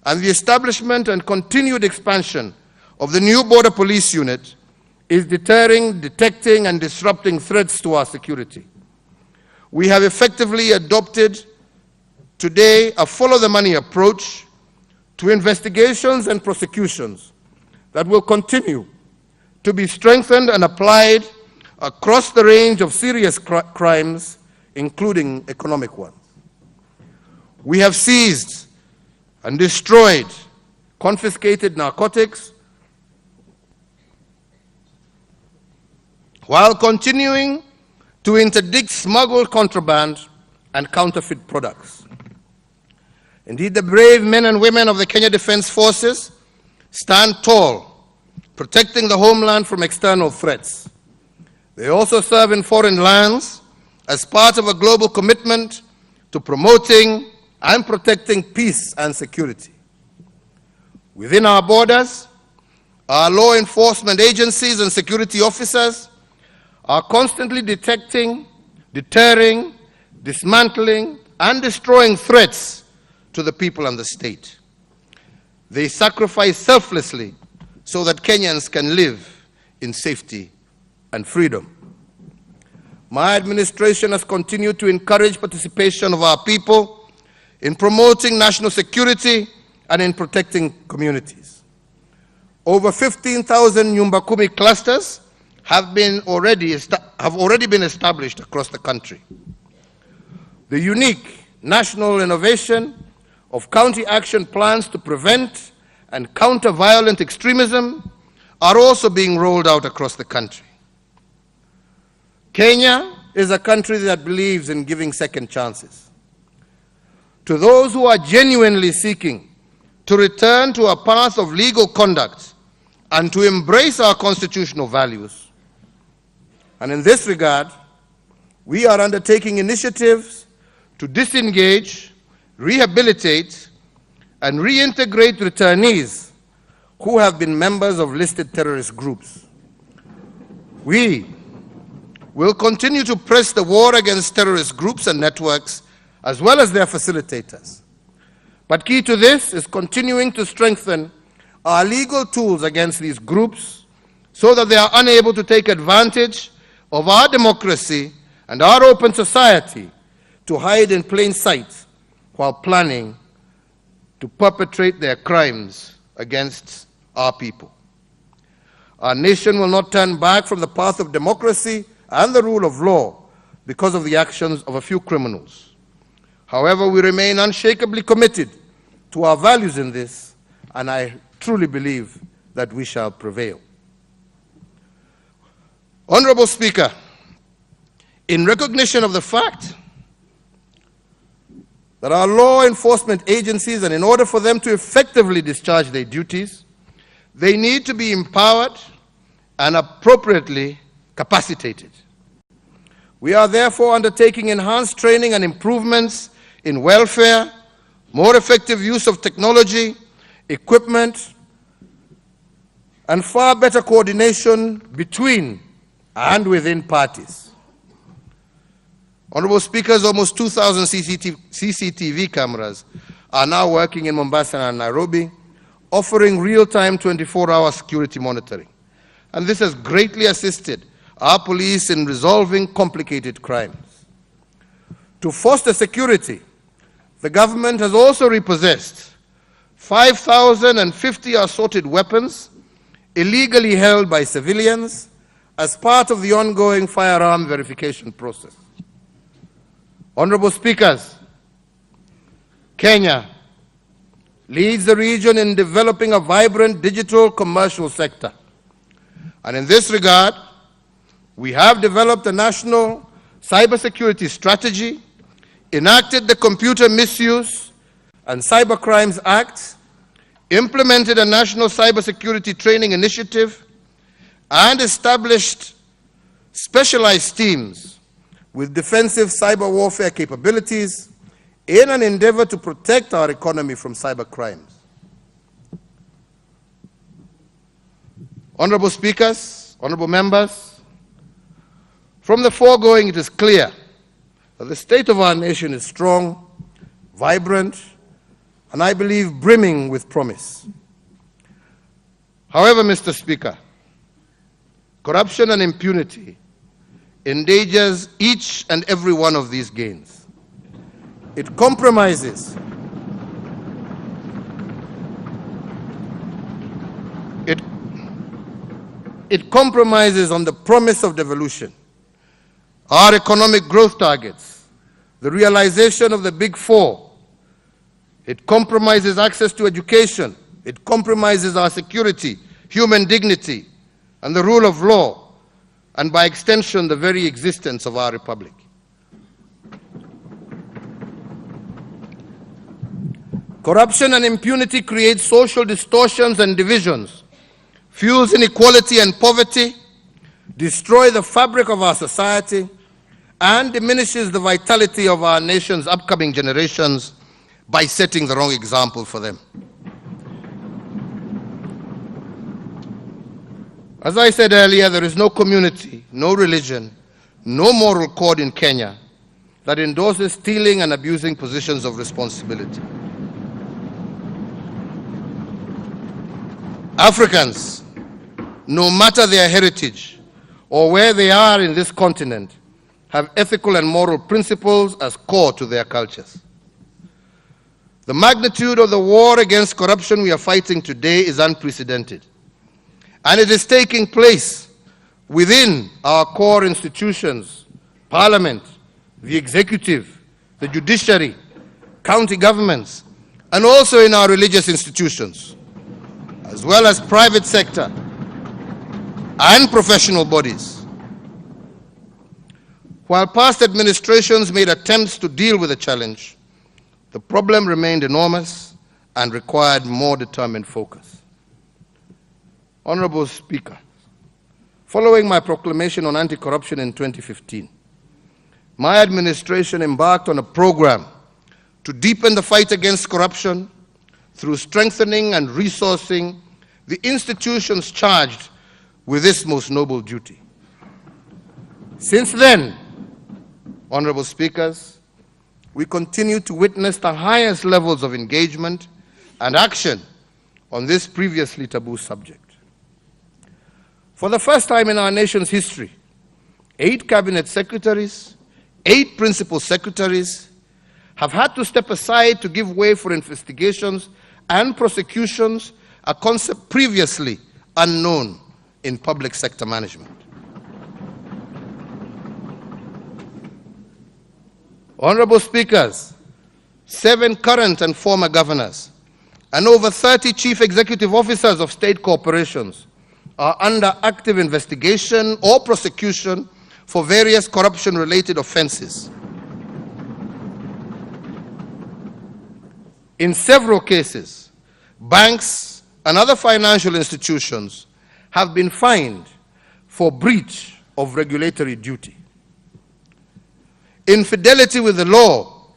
and the establishment and continued expansion of the new Border Police Unit is deterring, detecting, and disrupting threats to our security. We have effectively adopted today a follow-the-money approach to investigations and prosecutions that will continue to be strengthened and applied across the range of serious crimes, including economic ones. We have seized and destroyed confiscated narcotics while continuing to interdict smuggled contraband and counterfeit products. Indeed, the brave men and women of the Kenya Defense Forces stand tall, protecting the homeland from external threats. They also serve in foreign lands as part of a global commitment to promoting and protecting peace and security. Within our borders, our law enforcement agencies and security officers are constantly detecting, deterring, dismantling, and destroying threats to the people and the state. They sacrifice selflessly so that Kenyans can live in safety and freedom. My administration has continued to encourage participation of our people in promoting national security and in protecting communities. Over 15,000 Nyumba Kumi clusters have already been established across the country. The unique national innovation of county action plans to prevent and counter violent extremism are also being rolled out across the country. Kenya is a country that believes in giving second chances. To those who are genuinely seeking to return to a path of legal conduct and to embrace our constitutional values. And in this regard, we are undertaking initiatives to disengage, rehabilitate, and reintegrate returnees who have been members of listed terrorist groups. We will continue to press the war against terrorist groups and networks, as well as their facilitators. But key to this is continuing to strengthen our legal tools against these groups so that they are unable to take advantage of our democracy and our open society to hide in plain sight while planning to perpetrate their crimes against our people. Our nation will not turn back from the path of democracy and the rule of law because of the actions of a few criminals. However, we remain unshakably committed to our values in this, and I truly believe that we shall prevail. Honorable Speaker, in recognition of the fact that our law enforcement agencies, and in order for them to effectively discharge their duties, they need to be empowered and appropriately capacitated. We are therefore undertaking enhanced training and improvements in welfare, more effective use of technology, equipment, and far better coordination between and within parties. Honorable Speakers, almost 2,000 CCTV cameras are now working in Mombasa and Nairobi, offering real-time 24-hour security monitoring. And this has greatly assisted our police in resolving complicated crimes. To foster security, the government has also repossessed 5,050 assorted weapons illegally held by civilians as part of the ongoing firearm verification process. Honorable Speakers, Kenya leads the region in developing a vibrant digital commercial sector. And in this regard, we have developed a national cybersecurity strategy, enacted the Computer Misuse and Cybercrimes Act, implemented a national cybersecurity training initiative, and established specialized teams with defensive cyber warfare capabilities in an endeavor to protect our economy from cyber crimes. Honorable Speakers, honorable members, from the foregoing it is clear that the state of our nation is strong, vibrant, and I believe brimming with promise. However, Mr. Speaker, corruption and impunity endangers each and every one of these gains. It compromises on the promise of devolution, our economic growth targets, the realization of the Big Four. It compromises access to education. It compromises our security, human dignity, and the rule of law, and by extension, the very existence of our republic. Corruption and impunity create social distortions and divisions, fuels inequality and poverty, destroy the fabric of our society, and diminishes the vitality of our nation's upcoming generations by setting the wrong example for them. As I said earlier, there is no community, no religion, no moral code in Kenya that endorses stealing and abusing positions of responsibility. Africans, no matter their heritage or where they are in this continent, have ethical and moral principles as core to their cultures. The magnitude of the war against corruption we are fighting today is unprecedented, and it is taking place within our core institutions, Parliament, the executive, the judiciary, county governments, and also in our religious institutions, as well as private sector and professional bodies. While past administrations made attempts to deal with the challenge, the problem remained enormous and required more determined focus. Honorable Speaker, following my proclamation on anti-corruption in 2015, my administration embarked on a program to deepen the fight against corruption, through strengthening and resourcing the institutions charged with this most noble duty. Since then, honorable speakers, we continue to witness the highest levels of engagement and action on this previously taboo subject. For the first time in our nation's history, 8 cabinet secretaries, 8 principal secretaries have had to step aside to give way for investigations and prosecutions, a concept previously unknown in public sector management. Honorable speakers, 7 current and former governors and over 30 chief executive officers of state corporations are under active investigation or prosecution for various corruption-related offenses. In several cases, banks and other financial institutions have been fined for breach of regulatory duty. Infidelity with the law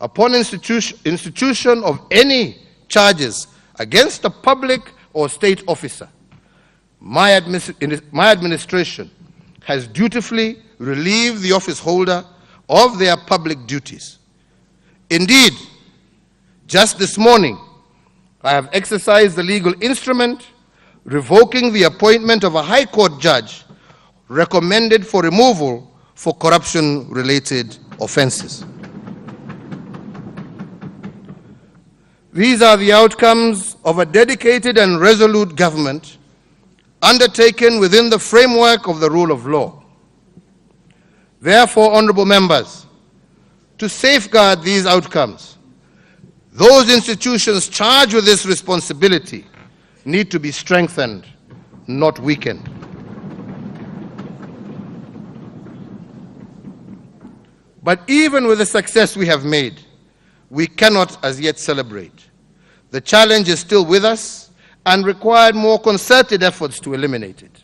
upon institution of any charges against a public or state officer, my administration has dutifully relieved the office holder of their public duties. Indeed, just this morning, I have exercised the legal instrument revoking the appointment of a High Court judge recommended for removal for corruption-related offenses. These are the outcomes of a dedicated and resolute government undertaken within the framework of the rule of law. Therefore, honorable members, to safeguard these outcomes, those institutions charged with this responsibility need to be strengthened, not weakened. But even with the success we have made, we cannot as yet celebrate. The challenge is still with us and required more concerted efforts to eliminate it.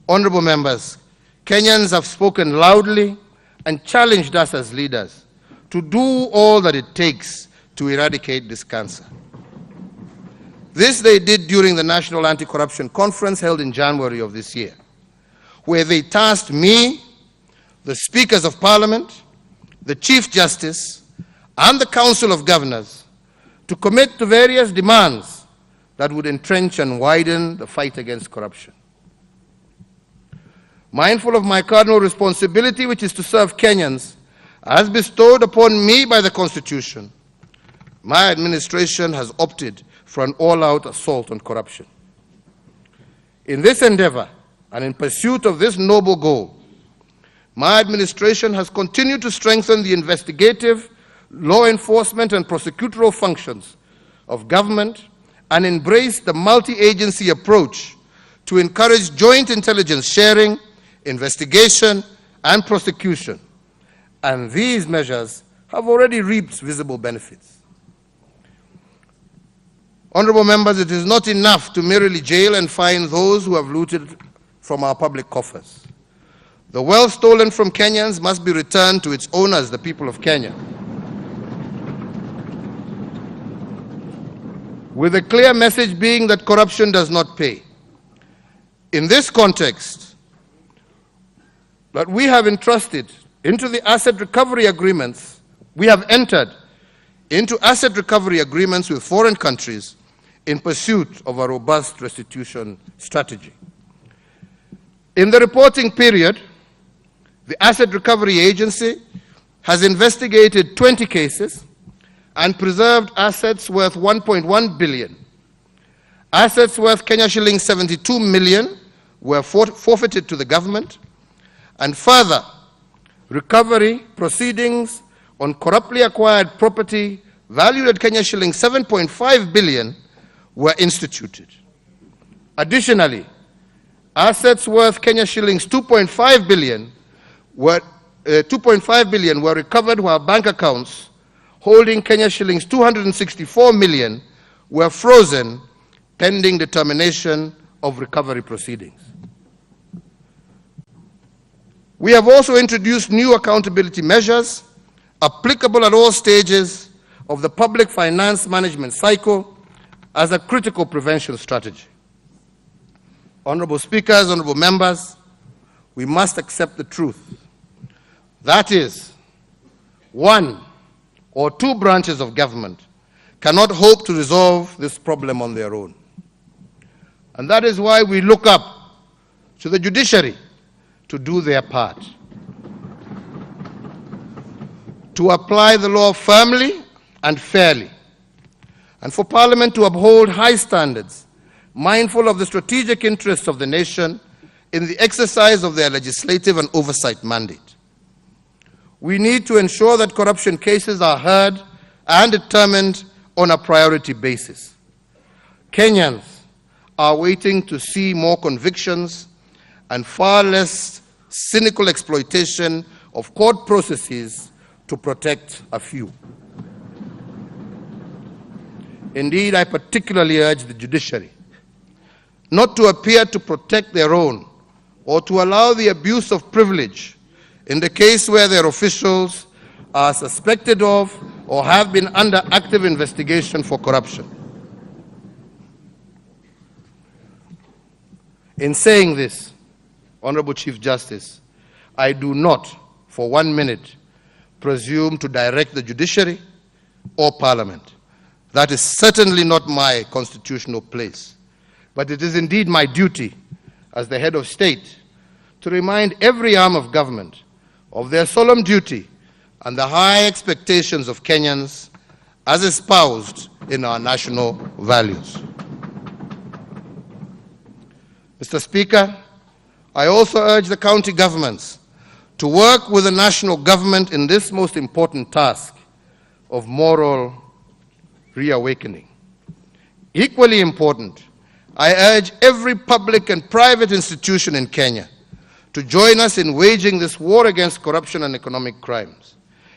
Honorable members, Kenyans have spoken loudly and challenged us as leaders to do all that it takes to eradicate this cancer. This they did during the National Anti-Corruption Conference held in January of this year, where they tasked me, the Speakers of Parliament, the Chief Justice, and the Council of Governors to commit to various demands that would entrench and widen the fight against corruption. Mindful of my cardinal responsibility, which is to serve Kenyans, as bestowed upon me by the Constitution, my administration has opted for an all-out assault on corruption. In this endeavor, and in pursuit of this noble goal, my administration has continued to strengthen the investigative, law enforcement, and prosecutorial functions of government and embrace the multi-agency approach to encourage joint intelligence sharing, investigation, and prosecution. And these measures have already reaped visible benefits. Honorable members, it is not enough to merely jail and fine those who have looted from our public coffers. The wealth stolen from Kenyans must be returned to its owners, the people of Kenya, with a clear message being that corruption does not pay. In this context, that we have entrusted into the asset recovery agreements, we have entered into asset recovery agreements with foreign countries in pursuit of a robust restitution strategy. In the reporting period, the Asset Recovery Agency has investigated 20 cases and preserved assets worth 1.1 billion. Assets worth Kenya shillings 72 million were forfeited to the government, and further recovery proceedings on corruptly acquired property valued at Kenya shillings 7.5 billion were instituted. Additionally, assets worth Kenya shillings 2.5 billion were recovered, while bank accounts holding Kenya shillings 264 million were frozen pending determination of recovery proceedings. We have also introduced new accountability measures applicable at all stages of the public finance management cycle as a critical prevention strategy. Honorable Speakers, honorable members, we must accept the truth. That is, one or two branches of government cannot hope to resolve this problem on their own. And that is why we look up to the judiciary to do their part, to apply the law firmly and fairly, and for Parliament to uphold high standards, mindful of the strategic interests of the nation in the exercise of their legislative and oversight mandate. We need to ensure that corruption cases are heard and determined on a priority basis. Kenyans are waiting to see more convictions and far less cynical exploitation of court processes to protect a few. Indeed, I particularly urge the judiciary not to appear to protect their own or to allow the abuse of privilege in the case where their officials are suspected of or have been under active investigation for corruption. In saying this, Honorable Chief Justice, I do not, for 1 minute, presume to direct the judiciary or Parliament. That is certainly not my constitutional place. But it is indeed my duty as the head of state to remind every arm of government of their solemn duty and the high expectations of Kenyans as espoused in our national values. Mr. Speaker, I also urge the county governments to work with the national government in this most important task of moral reawakening. Equally important, I urge every public and private institution in Kenya to join us in waging this war against corruption and economic crimes.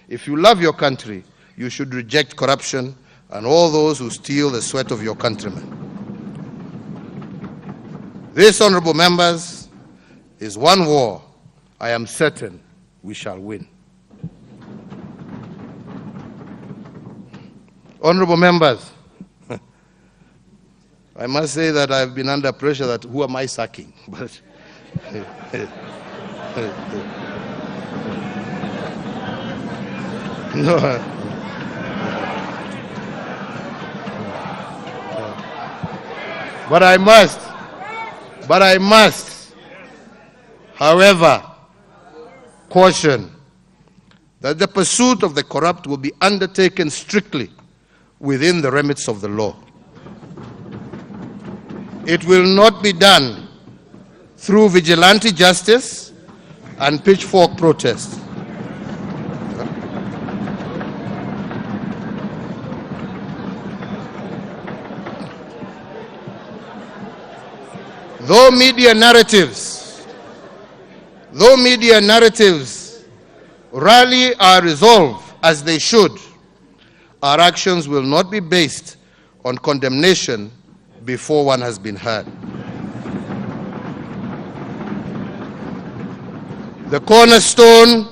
If you love your country, you should reject corruption and all those who steal the sweat of your countrymen. This, honorable members, is one war I am certain we shall win. Honorable members, I must say that I've been under pressure that who am I sacking? But no. But I must, however, caution that the pursuit of the corrupt will be undertaken strictly within the remits of the law. It will not be done through vigilante justice and pitchfork protests. Though media narratives rally our resolve as they should, our actions will not be based on condemnation before one has been heard. The cornerstone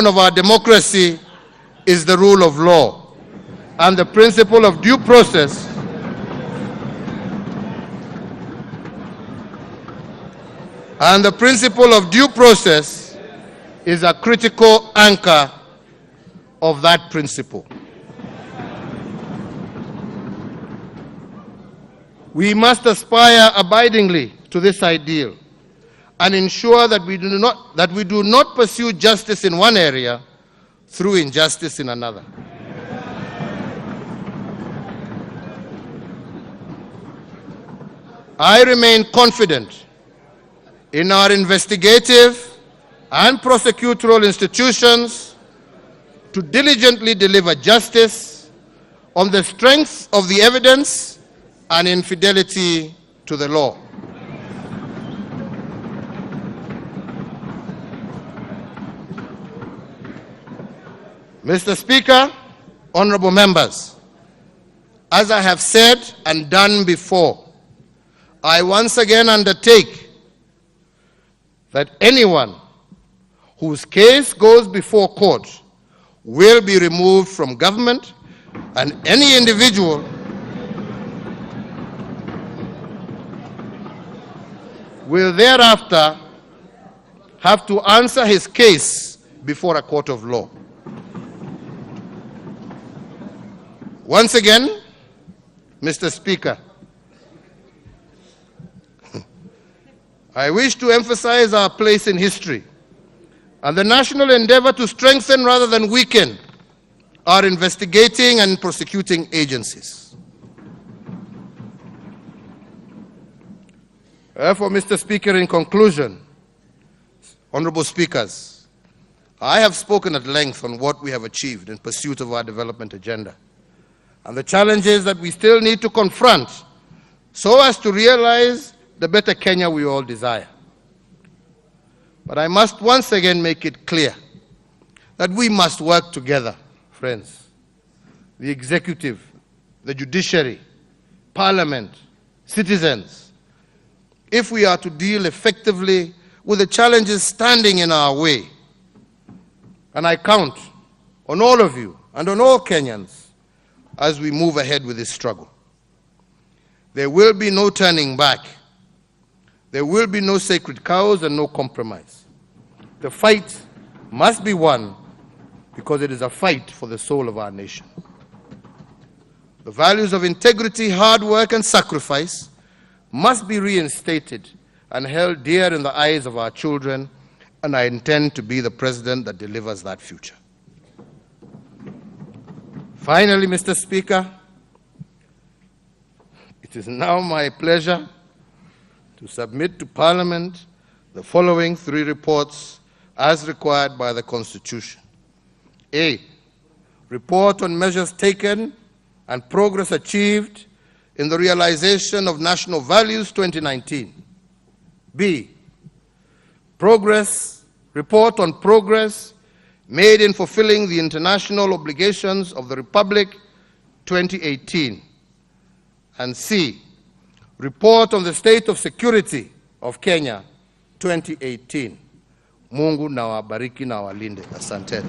of our democracy is the rule of law and the principle of due process. And the principle of due process is a critical anchor of that principle. We must aspire abidingly to this ideal and ensure that we do not pursue justice in one area through injustice in another. I remain confident in our investigative and prosecutorial institutions to diligently deliver justice on the strength of the evidence and infidelity to the law. Mr. Speaker, honorable members, as I have said and done before, I once again undertake that anyone whose case goes before court will be removed from government, and any individual will thereafter have to answer his case before a court of law. Once again, Mr. Speaker, I wish to emphasize our place in history and the national endeavor to strengthen rather than weaken our investigating and prosecuting agencies. Therefore, Mr. Speaker, in conclusion, honorable speakers, I have spoken at length on what we have achieved in pursuit of our development agenda and the challenges that we still need to confront so as to realize the better Kenya we all desire. But I must once again make it clear that we must work together, friends. The executive, the judiciary, parliament, citizens, if we are to deal effectively with the challenges standing in our way. And I count on all of you and on all Kenyans as we move ahead with this struggle. There will be no turning back. There will be no sacred cows and no compromise. The fight must be won because it is a fight for the soul of our nation. The values of integrity, hard work, and sacrifice must be reinstated and held dear in the eyes of our children, and I intend to be the president that delivers that future. Finally, Mr. Speaker, it is now my pleasure to submit to Parliament the following 3 reports as required by the Constitution. A, report on measures taken and progress achieved in the realization of National Values 2019. B, report on progress made in fulfilling the international obligations of the Republic 2018. And C, report on the state of security of Kenya 2018. Mungu na wabariki na walinde. Asante.